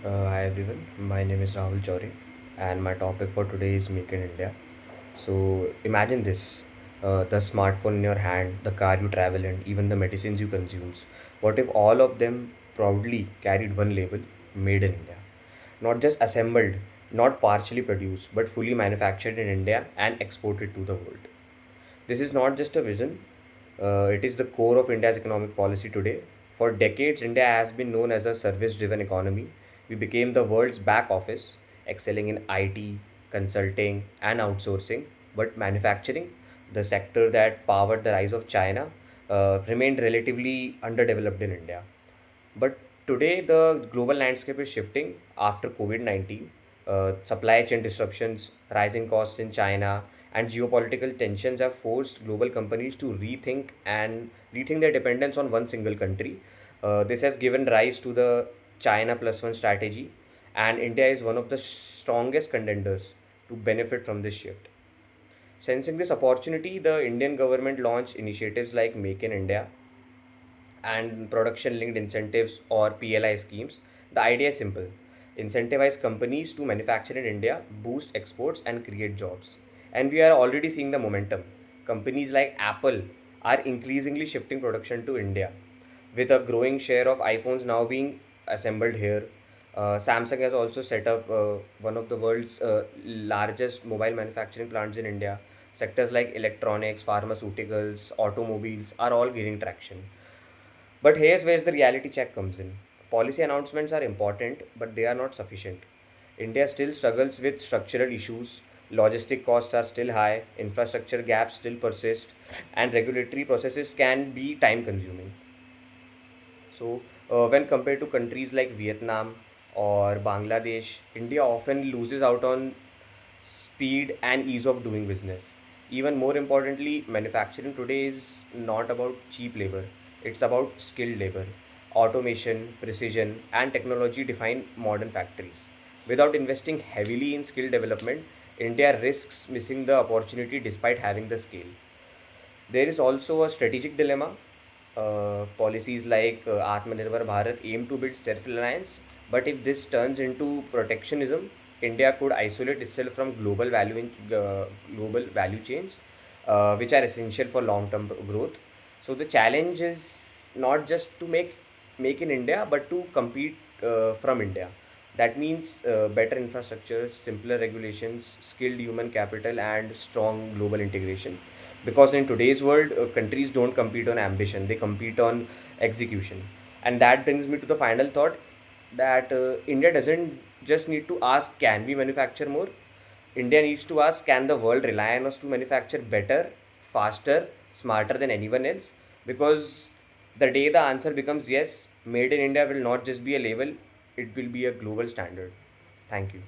Hi everyone, my name is Rahul Chauri and my topic for today is Make in India. So imagine this, the smartphone in your hand, the car you travel in, even the medicines you consume. What if all of them proudly carried one label, Made in India? Not just assembled, not partially produced, but fully manufactured in India and exported to the world. This is not just a vision, it is the core of India's economic policy today. For decades, India has been known as a service driven economy. We became the world's back office, excelling in IT, consulting, and outsourcing. But manufacturing, the sector that powered the rise of China, remained relatively underdeveloped in India. But today, the global landscape is shifting after COVID 19. Supply chain disruptions, rising costs in China, and geopolitical tensions have forced global companies to rethink their dependence on one single country. This has given rise to the China plus one strategy, and India is one of the strongest contenders to benefit from this shift. Sensing this opportunity, the Indian government launched initiatives like Make in India and production linked incentives or PLI schemes. The idea is simple: incentivize companies to manufacture in India, boost exports, and create jobs. And we are already seeing the momentum. Companies like Apple are increasingly shifting production to India, with a growing share of iPhones now being assembled here. Samsung has also set up one of the world's largest mobile manufacturing plants in India. Sectors like electronics, pharmaceuticals, automobiles are all gaining traction. But here's where the reality check comes in. Policy announcements are important, but they are not sufficient. India still struggles with structural issues, logistic costs are still high, infrastructure gaps still persist, and regulatory processes can be time consuming. So, when compared to countries like Vietnam or Bangladesh, India often loses out on speed and ease of doing business. Even more importantly, manufacturing today is not about cheap labor, it's about skilled labor. Automation, precision, and technology define modern factories. Without investing heavily in skill development, India risks missing the opportunity despite having the scale. There is also a strategic dilemma. Policies like Atmanirbhar Bharat aim to build self-reliance, but if this turns into protectionism, India could isolate itself from global value chains, which are essential for long-term growth. So the challenge is not just to make in India, but to compete from India. That means better infrastructures, simpler regulations, skilled human capital, and strong global integration. Because in today's world, countries don't compete on ambition; they compete on execution. And that brings me to the final thought that India doesn't just need to ask, "Can we manufacture more?" India needs to ask, "Can the world rely on us to manufacture better, faster, smarter than anyone else?" Because the day the answer becomes yes, made in India will not just be a label, it will be a global standard. Thank you.